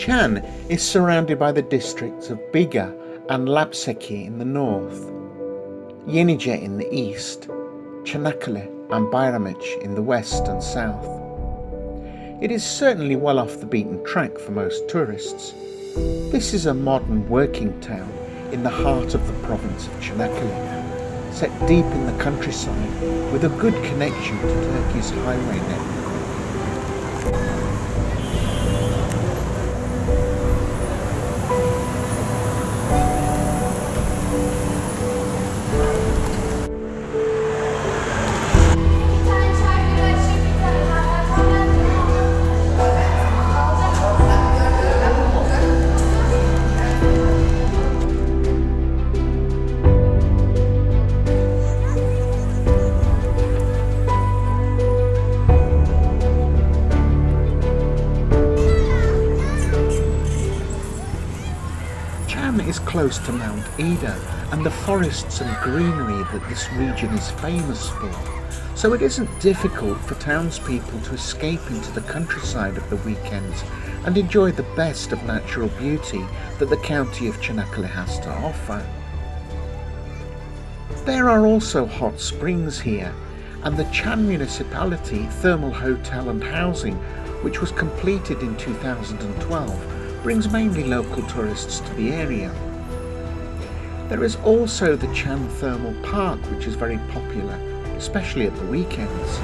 Chan is surrounded by the districts of Biga and Lapseki in the north, Yenice in the east, Çanakkale and Bayramich in the west and south. It is certainly well off the beaten track for most tourists. This is a modern working town in the heart of the province of Çanakkale, set deep in the countryside with a good connection to Turkey's highway network. Is close to Mount Ida and the forests and greenery that this region is famous for, so it isn't difficult for townspeople to escape into the countryside of the weekends and enjoy the best of natural beauty that the county of Çanakkale has to offer. There are also hot springs here, and the Chan Municipality Thermal Hotel and Housing, which was completed in 2012, brings mainly local tourists to the area. There is also the Chan Thermal Park, which is very popular, especially at the weekends.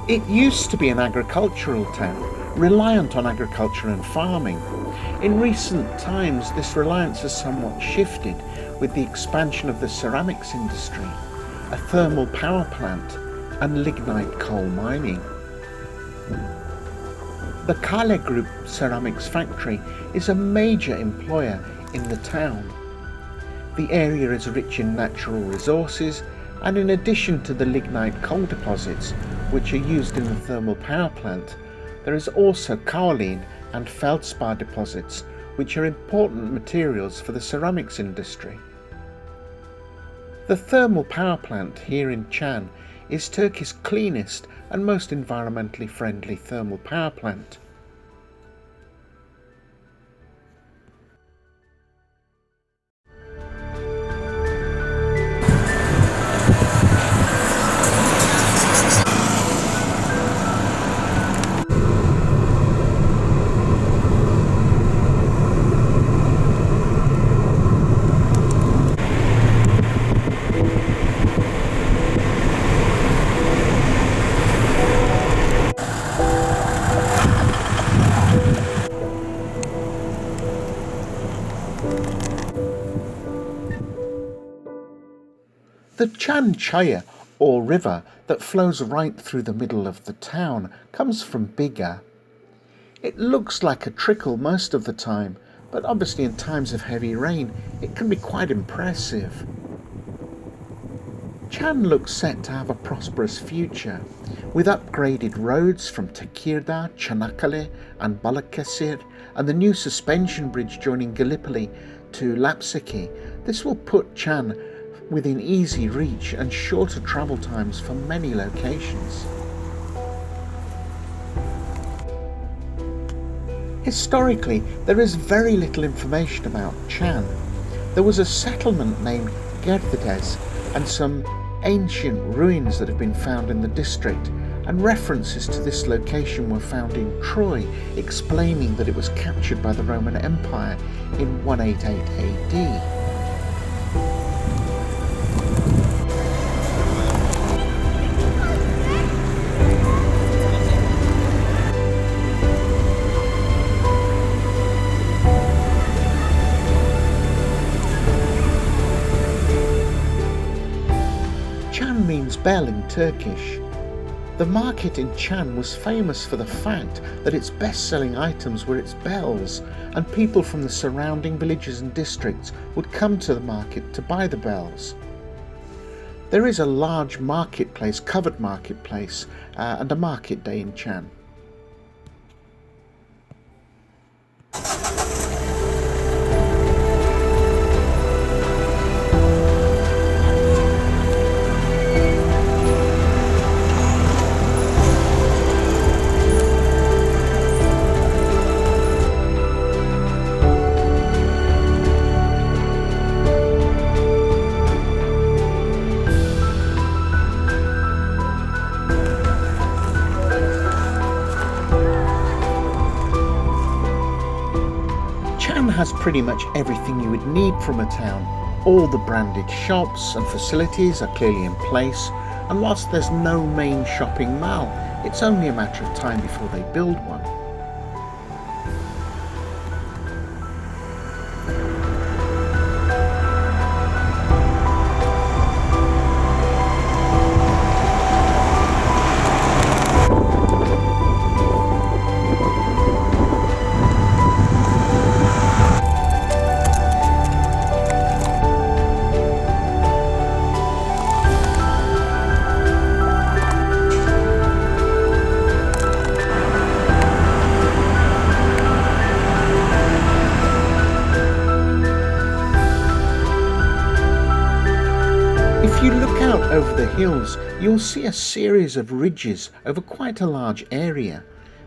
It used to be an agricultural town, reliant on agriculture and farming. In recent times, this reliance has somewhat shifted with the expansion of the ceramics industry, a thermal power plant, and lignite coal mining. The Kale Group ceramics factory is a major employer in the town. The area is rich in natural resources, and in addition to the lignite coal deposits, which are used in the thermal power plant, there is also kaolin and feldspar deposits, which are important materials for the ceramics industry. The thermal power plant here in Chan is Turkey's cleanest and most environmentally friendly thermal power plant. The Chan Chaya, or river, that flows right through the middle of the town comes from Biga. It looks like a trickle most of the time, but obviously in times of heavy rain it can be quite impressive. Chan looks set to have a prosperous future, with upgraded roads from Tekirdağ, Çanakkale and Balıkesir, and the new suspension bridge joining Gallipoli to Lapseki. This will put Chan within easy reach and shorter travel times for many locations. Historically, there is very little information about Chan. There was a settlement named Gerdedes and some ancient ruins that have been found in the district, and references to this location were found in Troy, explaining that it was captured by the Roman Empire in 188 AD. Çan means bell in Turkish. The market in Çan was famous for the fact that its best-selling items were its bells, and people from the surrounding villages and districts would come to the market to buy the bells. There is a large marketplace, covered marketplace, and a market day in Çan. Çan has pretty much everything you would need from a town. All the branded shops and facilities are clearly in place, and whilst there's no main shopping mall, it's only a matter of time before they build one. If you look out over the hills, you'll see a series of ridges over quite a large area.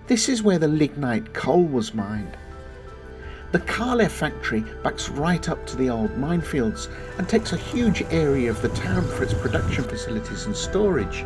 This is where the lignite coal was mined. The Kale factory backs right up to the old minefields and takes a huge area of the town for its production facilities and storage.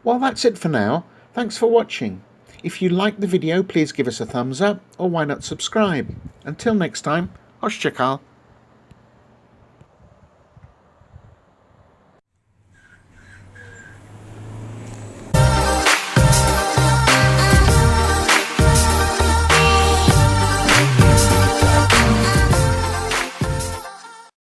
Well, that's it for now. Thanks for watching. If you liked the video, please give us a thumbs up, or why not subscribe. Until next time, hoşça kal.